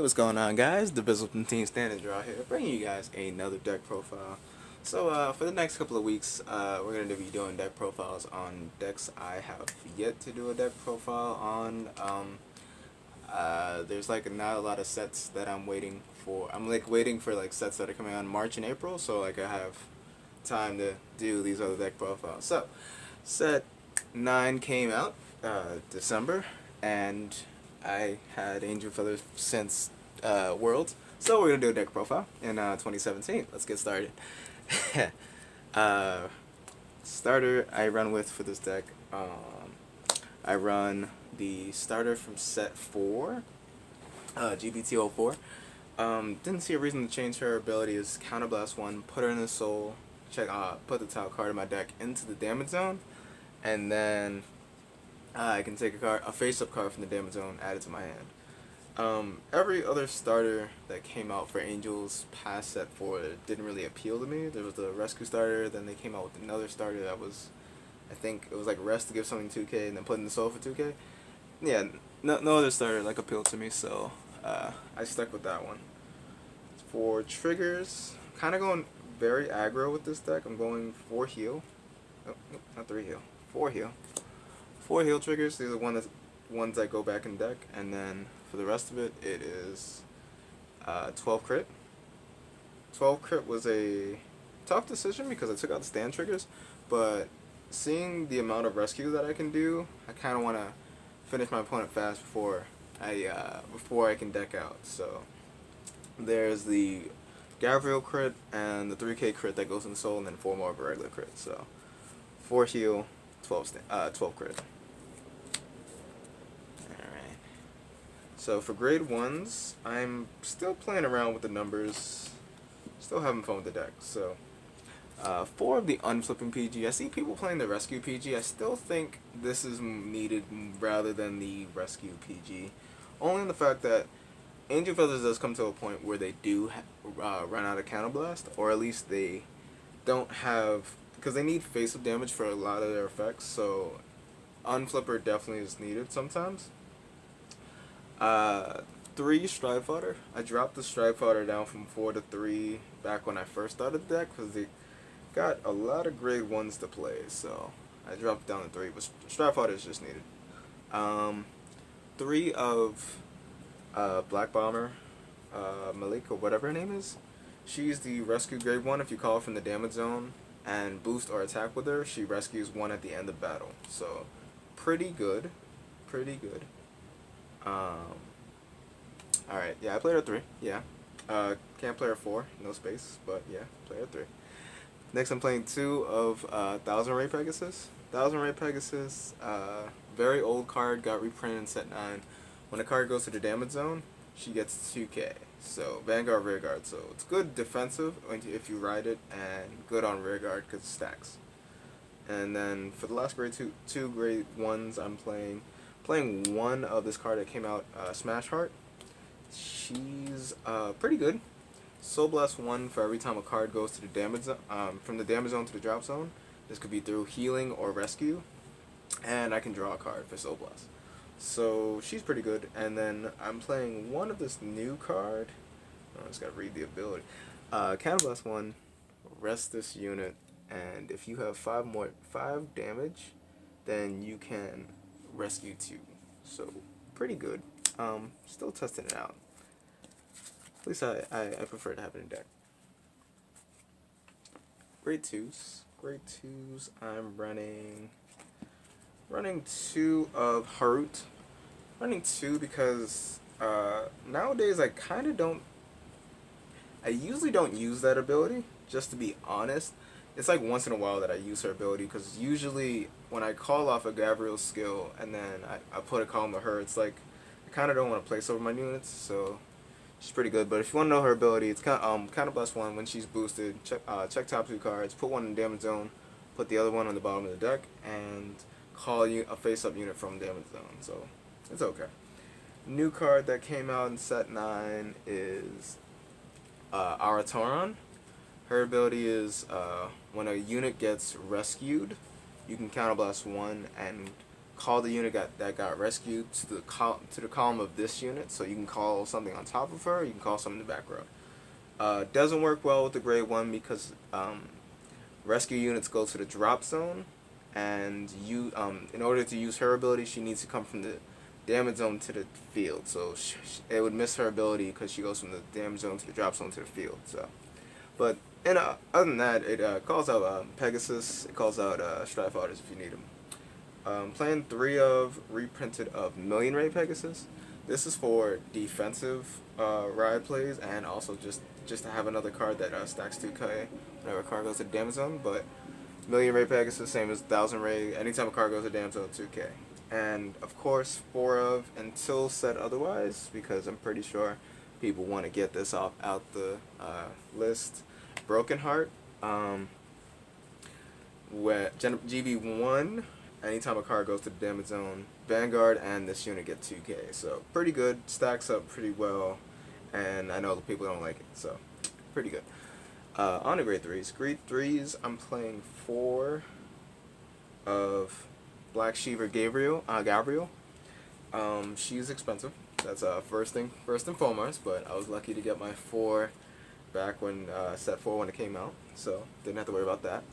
What's going on, guys? Dvzl from Team Stand and Draw here, bringing you guys another deck profile. So, for the next couple of weeks, we're going to be doing deck profiles on decks I have yet to do a deck profile on. There's like not a lot of sets that I'm waiting for. I'm like waiting for like sets that are coming out in March and April, so like I have time to do these other deck profiles. So, set 9 came out December, and I had Angel Feathers since Worlds, so we're gonna do a deck profile in 2017. Let's get started. uh, Starter I run with for this deck. I run the starter from set 4, GBT04. Didn't see a reason to change her ability. Is Counterblast 1, put her in the soul, put the top card of my deck into the damage zone, and then I can take a face-up card from the damage zone, add it to my hand. Every other starter that came out for Angels past set 4 didn't really appeal to me. There was the Rescue starter, then they came out with another starter that was, I think it was like Rest to give something 2k and then put in the soul for 2k. Yeah, no other starter like appealed to me, so I stuck with that one. For triggers, kind of going very aggro with this deck. I'm going 4 heal. Oh, nope, not 3 heal. 4 heal. 4 heal triggers. These are ones that go back in deck, and then for the rest of it, it is 12 crit. 12 crit was a tough decision because I took out the stand triggers, but seeing the amount of rescue that I can do, I kind of want to finish my opponent fast before I can deck out. So there's the Gavrail crit and the 3k crit that goes in soul, and then 4 more of a regular crit. So 4 heal, 12 crit. Alright. So for grade 1s, I'm still playing around with the numbers. Still having fun with the deck. So 4 of the unflipping PG. I see people playing the rescue PG. I still think this is needed rather than the rescue PG. Only in the fact that Angel Feathers does come to a point where they do run out of Counterblast, or at least they don't have, because they need face-up damage for a lot of their effects, so Unflipper definitely is needed sometimes. 3 Stride Fodder. I dropped the Stride Fodder down from 4 to 3 back when I first started the deck, because they got a lot of grade 1s to play, so I dropped it down to 3, but Stride Fodder is just needed. 3 of Black Bomber, Malik, or whatever her name is. She's the rescue grade 1. If you call her from the damage zone and boost or attack with her, she rescues 1 at the end of battle. So, pretty good. Pretty good. Alright, yeah, I played her 3. Yeah. Can't play her 4. No space, but yeah, play her 3. Next, I'm playing 2 of Thousand Ray Pegasus. Thousand Ray Pegasus, very old card, got reprinted in set 9. When a card goes to the damage zone, she gets 2k. So, Vanguard, Rearguard. So, it's good defensive if you ride it, and good on Rearguard because it stacks. And then, for the last grade 2 grade 1s, I'm playing 1 of this card that came out, Smash Heart. She's pretty good. Soul Blast 1 for every time a card goes to the damage zone, from the damage zone to the drop zone. This could be through healing or rescue. And I can draw a card for Soul Blast. So she's pretty good. And then I'm playing 1 of this new card. I just gotta read the ability. Counterblast 1, rest this unit, and if you have 5 damage, then you can rescue 2. So pretty good. Still testing it out. At least I prefer to have it in deck. Grade 2s. Grade 2s, I'm running 2 of Harut. Running 2 because nowadays I kind of don't. I usually don't use that ability, just to be honest. It's like once in a while that I use her ability, because usually when I call off a Gavrail skill and then I put a column of her, it's like I kind of don't want to place over my units, so she's pretty good. But if you want to know her ability, it's Counterblast 1. When she's boosted, check top 2 cards, put 1 in the damage zone, put the other one on the bottom of the deck, and call you a face-up unit from damage zone. So it's okay. New card that came out in set 9 is Aratoron. Her ability is when a unit gets rescued, you can Counterblast 1 and call the unit that got rescued to the column of this unit. So you can call something on top of her. You can call something in the back row. Doesn't work well with the grade 1 because rescue units go to the drop zone, and you in order to use her ability, she needs to come from the damage zone to the field. So it would miss her ability because she goes from the damage zone to the drop zone to the field. So, but other than that, it calls out Pegasus. It calls out Strike Fighters if you need them. Playing 3 of reprinted of Million Ray Pegasus. This is for defensive ride plays, and also just to have another card that stacks 2k whenever a card goes to the damage zone. But Million Ray Pegasus, same as 1000 Ray. Anytime a card goes to damage zone, 2k. And of course 4 of until said otherwise, because I'm pretty sure people want to get this out the list. Broken Heart. Where GB1, anytime a card goes to the damage zone, Vanguard and this unit get 2k. So pretty good, stacks up pretty well, and I know the people don't like it, so pretty good. On to grade 3s. Grade 3s, I'm playing 4 of Black Shiva Gavrail. She's expensive. That's first and foremost, but I was lucky to get my 4 back when set 4 when it came out, so didn't have to worry about that.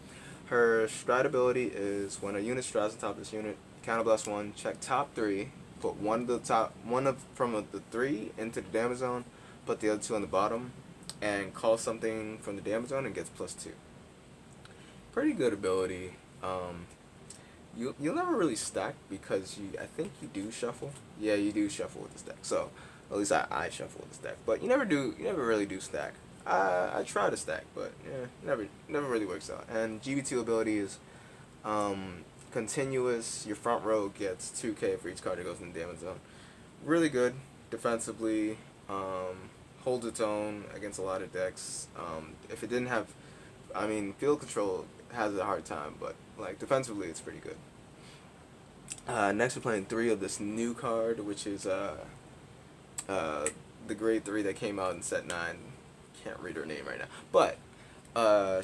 Her stride ability is when a unit strides on top of this unit, counterblast 1, check top 3, put from the 3 into the damage zone, put the other 2 on the bottom, and call something from the damage zone and gets +2. Pretty good ability. You'll never really stack because I think you do shuffle. Yeah, you do shuffle with this deck. So at least I shuffle with this deck, but you never really do stack. I try to stack, but yeah, never really works out. And GB2 ability is continuous. Your front row gets 2k for each card that goes in the damage zone. Really good defensively. Holds its own against a lot of decks. If it didn't have, field control has a hard time, but like defensively, it's pretty good. Next, we're playing 3 of this new card, which is the grade 3 that came out in set 9. Can't read her name right now, but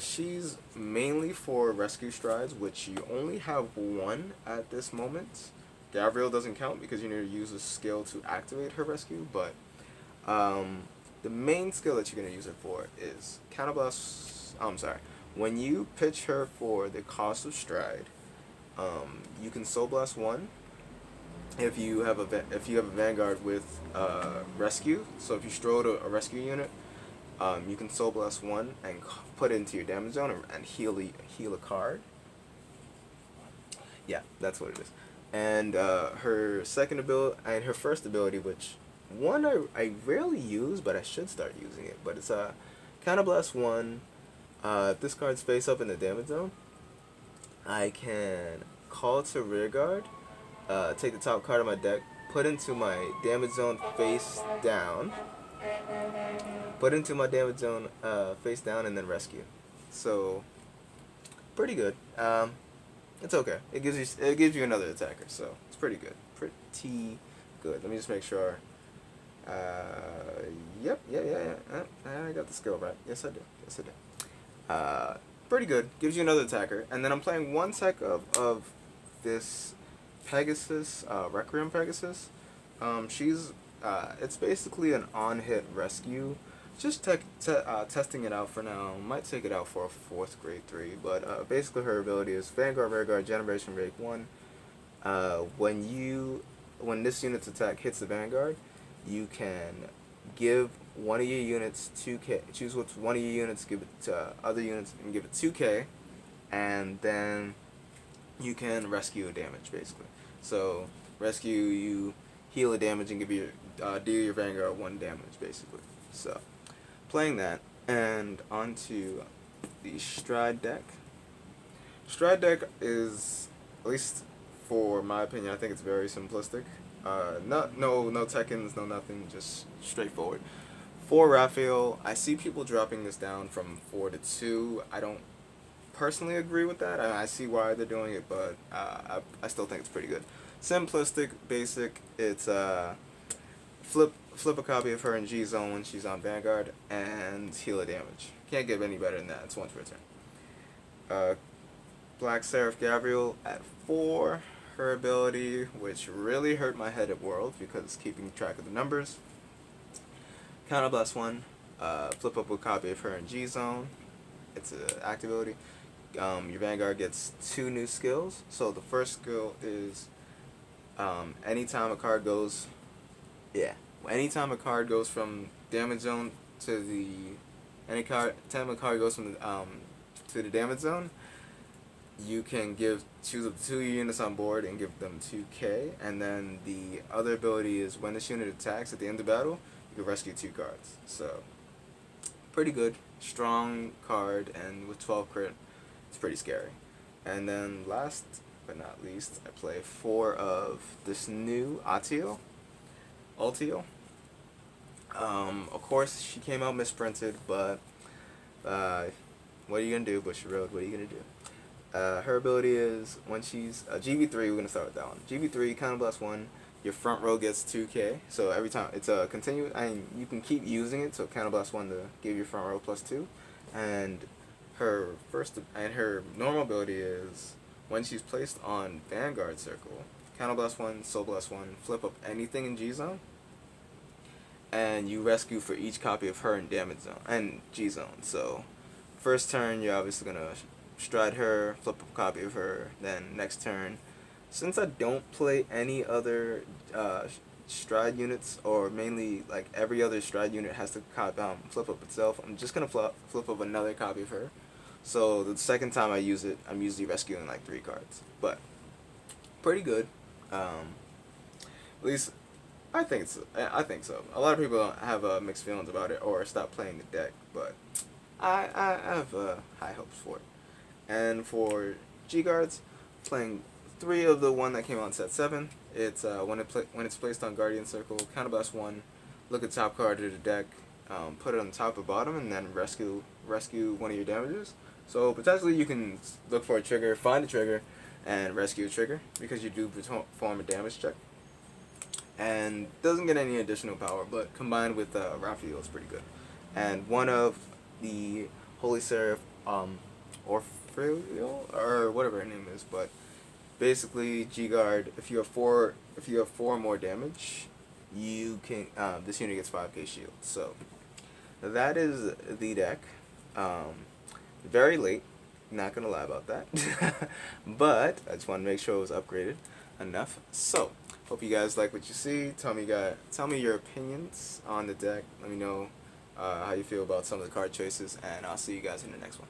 she's mainly for rescue strides, which you only have 1 at this moment. Gavrail doesn't count because you need to use a skill to activate her rescue, but the main skill that you're going to use it for is counterblast. When you pitch her for the cost of stride, you can soul blast 1 if you have a Vanguard with rescue. So if you strode a rescue unit, you can soul blast 1 and put it into your damage zone and heal a card. Yeah, that's what it is. And her second ability and her first ability, which one I rarely use, but I should start using it. But it's counterblast 1. If this card's face up in the damage zone, I can call to rear guard, take the top card of my deck, put into my damage zone face down, and then rescue. So pretty good. It's okay. It gives you another attacker, so it's pretty good. Pretty good. Let me just make sure. Yep. I got the skill right. Yes, I did. Pretty good. Gives you another attacker. And then I'm playing 1 tech of this Pegasus, Requiem Pegasus. She's it's basically an on-hit rescue. Just testing it out for now. Might take it out for a 4th grade 3. But basically her ability is Vanguard, Rearguard, Generation Rake 1. When this unit's attack hits the Vanguard, you can give one of your units 2k. Choose which one of your units, give it to other units, and give it 2k, and then you can rescue a damage basically. So rescue, you heal a damage and give your deal your Vanguard 1 damage basically. So playing that, and onto the Stride deck. Stride deck is, at least for my opinion, I think it's very simplistic. No Tekkens, no nothing, just straightforward. 4 Raphael, I see people dropping this down from 4 to 2. I don't personally agree with that. I see why they're doing it, but I still think it's pretty good. Simplistic, basic. It's flip a copy of her in G zone when she's on Vanguard and heal a damage. Can't get any better than that. It's once per turn. Black Seraph Gavrail at 4. her ability, which really hurt my head at World because keeping track of the numbers. Counterblast 1, flip up a copy of her in G Zone. It's an active ability. Your Vanguard gets 2 new skills. So the first skill is anytime a card goes, anytime a card goes from damage zone to the time a card goes from to the damage zone, you can choose up to 2 units on board and give them 2k, and then the other ability is when this unit attacks at the end of battle, you can rescue 2 cards. So pretty good, strong card, and with 12 crit, it's pretty scary. And then last but not least, I play 4 of this new Ultio. Of course, she came out misprinted, but what are you gonna do, Bushy Road? What are you gonna do? Her ability is when she's GV3. We're gonna start with that one. GV3, Counterblast 1. Your front row gets 2k. So every time it's a continuous, and you can keep using it. So Counterblast 1 to give your front row +2, and her normal ability is when she's placed on Vanguard Circle, Counterblast 1, Soul Blast 1, flip up anything in G Zone, and you rescue for each copy of her in Damage Zone and G Zone. So first turn, you're obviously gonna stride her, flip up a copy of her. Then next turn, since I don't play any other stride units, or mainly like every other stride unit has to flip up itself, I'm just gonna flip up another copy of her. So the second time I use it, I'm usually rescuing like 3 cards, but pretty good. At least I think so. A lot of people have mixed feelings about it or stop playing the deck, but I have high hopes for it. And for G guards, playing 3 of the one that came out in set 7. It's when it's placed on Guardian Circle, Counterblast 1, look at top card of the deck, put it on top or bottom, and then rescue one of your damages. So potentially you can look for a trigger, find a trigger, and rescue a trigger because you do perform a damage check. And doesn't get any additional power, but combined with Raphael, it's pretty good. And one of the Holy Seraph, Orfreal, or whatever her name is, but basically G guard. If you have 4 more damage, you can this unit gets 5k shield. So that is the deck. Very late, not gonna lie about that, but I just want to make sure it was upgraded enough. So hope you guys like what you see. Tell me your opinions on the deck. Let me know how you feel about some of the card choices, and I'll see you guys in the next one.